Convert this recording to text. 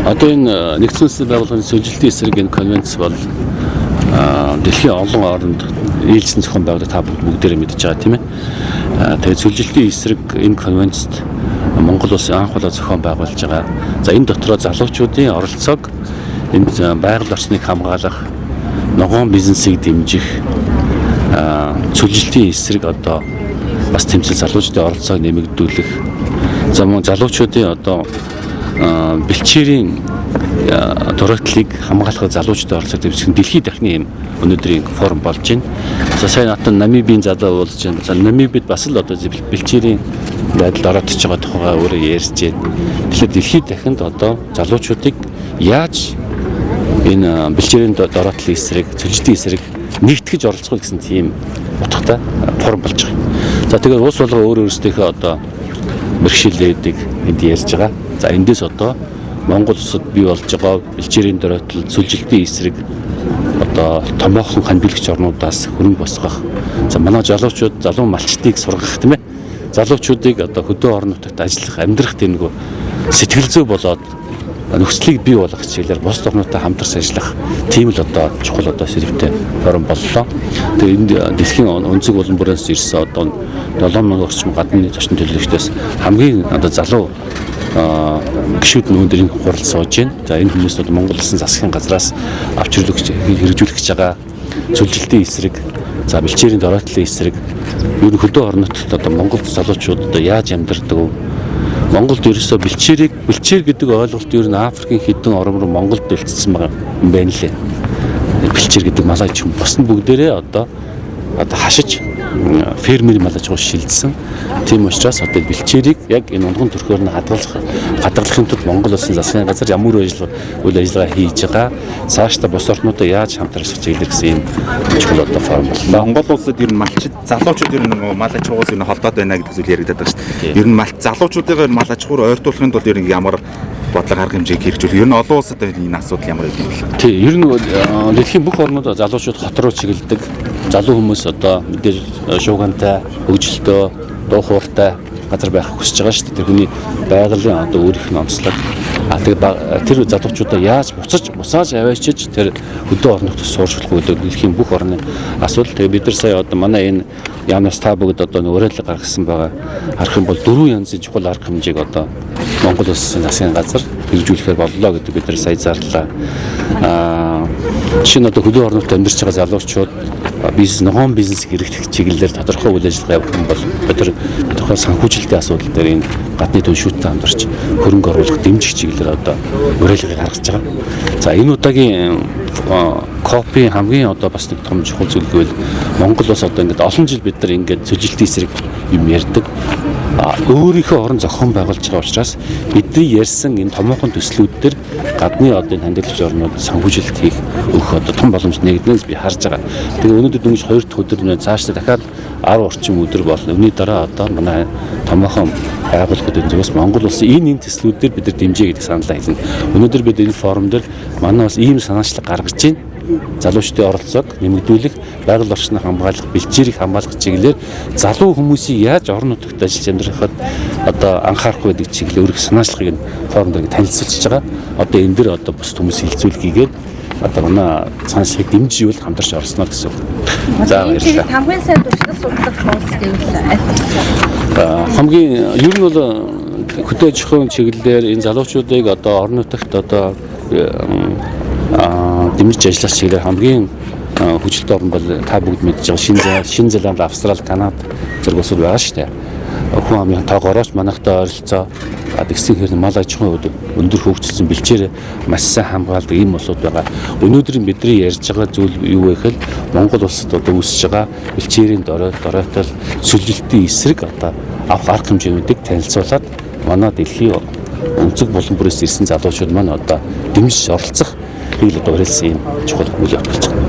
Одоо энэ нэгдсэн улсын байгууллагын сүлжилтийн эсрэг энэ конвенц бол дэлхийн олон оронд ээлжсэн зохион байгуулалт та бүгдээрээ мэдж байгаа тийм ээ. Тэгээд сүлжилтийн эсрэг энэ конвенцт Монгол улс анх удаа зохион байгуулж байгаа. За энэ дотроо залуучуудын оролцоог энэ байгаль орчныг хамгаалах, ногоон бизнесийг дэмжих, сүлжилтийн эсрэг одоо бас тэмцэл залуучуудын оролцоог нэмэгдүүлэх. За мөн залуучуудын одоо бэлчээрийн дөрөлтлийг хамгаалах залуучуудын оролцоог дэмжих дэлхийн дахны юм өнөөдрийн форум болж байна. За сайн натан Намибийн залуу уулзж байна. За Намибид бас л одоо бэлчээрийн байдалд ороод байгаа тухайгаа өөрөө ярьж байна. Тэгэхээр дэлхийн дахинд одоо залуучуудыг яаж энэ бэлчээрийн дөрөлтлийн эсрэг, сүлжилтийн эсрэг нэгтгэж оролцох гэсэн тийм утгатай форум болж байгаа. За тэгээд улс болго өөрөөсөө одоо мэргэшилээдэг энд ярьж байгаа. За эндээс одоо Монгол улсад бий болж байгаа бэлчээрийн дөрөлтөл, сүлжилтийн эсрэг одоо томоохон хандлагч орнуудаас хөрөнгө босгох. За манай залуучууд залуу малчдыг сургах тийм ээ. Залуучуудыг одоо хөдөө орон нутагт ажиллах, амьдрах тэмнэгөө сэтгэл зүй болоод нөхцөлийг бий болгох чиглэлээр бус орнуудтай хамтарч ажиллах тийм л одоо чухал одоо сэдвтэй форум боллоо. Тэгээд энд дэлхийн өнцөг улан бүрээс ирсэн одоо 7,000 орчим гадны зочин төлөөлөгчдөөс хамгийн одоо залуу гишүүд өнөөдрийн хурал сууж байна. За энэ хүмүүс бол Монгол улсын засгийн газраас авч хэрэгжүүлэх гэж байгаа сүлжилтийн эсрэг, за бэлчээрийн дөрөлтлийн эсрэг, ер нь хөдөө орон нутагт одоо Монгол залуучууд одоо яаж амьдардаг вэ? Монголд ерөөсөө бэлчээр гэдэг ойлголт ер нь Африкийн хэдэн орн руу Монголд дэлцсэн байгаа юм байна лээ. Бэлчээр гэдэг малаж юм бос нь бүгдээрээ одоо хашиж фермер малаж гоо шилжсэн. Тийм учраас одоо бэлчээрийг яг энэ унган төрхөөр нь хадгалахын тулд Монгол улсын засгийн газар ямар үйл ажиллагаа хийж байгаа, цаашдаа бус орнуудаа яаж хамтарч чиглэх гэсэн юм чухал одоо форум боллоо. Монгол улсад ер нь малчид залуучууд ер нь мал аж ахуйс нь холдоод байна гэдэг зүйл яригадаад байгаа шүү дээ. Ер нь залуучуудыг мал аж ахуйр ойртуулахын тулд ер нь ямар бодлого арга хэмжээг хэрэгжүүлэх. Ер нь олон улсад энэ асуудал ямар юм бэ? Тий, ер нь дэлхийн бүх орнууд залуучууд хот руу чиглэдэг. Залуу хүмүүс одоо мэдээж шуугантай, хөгжилтэй, дуу хууртай газар байх хүсэж байгаа шүү дээ. Тэр хүний байгалийн одоо өөрийнх нь онцлог. Тэгээд тэр залуучуудаа яаж буцааж аваачиж тэр хөдөө орон нутгад сууршуулах вэ гэдэг дэлхийн бүх орны асуудал. Тэгээд бид нар сая одоо манай энэ Янус та бүгд одоо уриалга гаргасан байгаа. Харах юм бол 4 янзын чухал арга хэмжээг одоо Монгол улсын засгийн газар хэрэгжүүлэхээр боллоо гэдэг бид нар сая зарлаа. Шинэ одоо хөдөө орон нутгад амьдарч байгаа залуучууд ногоон бизнес хэрэгжих чиглэлээр тодорхой үйл ажиллагаа явуулах юм бол бид нар тодорхой санхүүжилтийн асуудал дээр энэ гадны түншүүттэй хамтарч хөрөнгө оруулах дэмжих чиглэлээр одоо уриалгыг гаргаж байгаа. За энэ удаагийн копи хамгийн одоо бас нэг том чухал зүйл гэвэл Монгол улс одоо ингээд олон жил бид нар ингээд сүлжилтийн эсрэг юм ярьдаг. Өөрийнхөө орон зохион байгуулж байгаа учраас бидний ярьсан энэ томоохон төслүүд төр гадны одоо хандлагч орнууд санхүүжилт хийх өгөх одоо том боломж нэгднээс би харж байгаа. Тэгээ өнөөдөр дөнгөж 2 дахь өдөр нэ цаашдаа дахиад 10 орчим өдөр болно. Үүний дараа одоо манай томоохон байгууллагуудын зүгээс Монгол улсын энэ төслүүд төр бид нар дэмжээ гэдэг саналаа хэлнэ. Өнөөдөр бид энэ форум дээр манай бас ийм санаачлаг гаргаж байна. Залуучдын оролцоог нэмэгдүүлэх, байгаль орчныг хамгаалах, бэлчээрийг хамгаалах чиглэлээр залуу хүмүүсийг яаж орон нутагт ажиллаж амьдрахад одоо анхаарах вэ гэдэг чиглэлээр өөрөх санаачлагыг форум дээр танилцуулж байгаа. Одоо энэ дэр одоо бус хүмүүс хилцүүлгийгээд одоо манай санаачлагыг дэмжиж хамтарч орсноо гэсэн үг. За баярлалаа. Хамгийн сайн туршлага судлах улс гэвэл хамгийн ер нь бол хөдөө аж ахуйн чиглэлээр энэ залуучуудыг одоо орон нутагт одоо дэмжиж ажиллах чиглэлээр хамгийн хүчтэй орн бол та бүгд мэдж байгаа Шинэ Зеланд, Австрали, Канада зэрэг улсууд байгаа шүү дээ. Хүн амын тоогоорооч манайхтай ойролцоо тэгсэн хэрэг мал аж ахуйн өндөр хөгжсөн бэлчээр маш сайн хамгаалдаг ийм улсууд байгаа. Өнөөдөр бидний ярьж байгаа зүйл юу вэ гэхээр Монгол улсад одоо үүсэж байгаа бэлчээрийн дөрөлтөл сүлжилтийн эсрэг одоо авах арга хэмжээнүүдийг танилцуулаад манай дэлхийн өнцөг булан бүрээс ирсэн залуучууд маань одоо дэмжиж оролцох хэл одоо уриалсан юм чухал үйл явдал болж байна.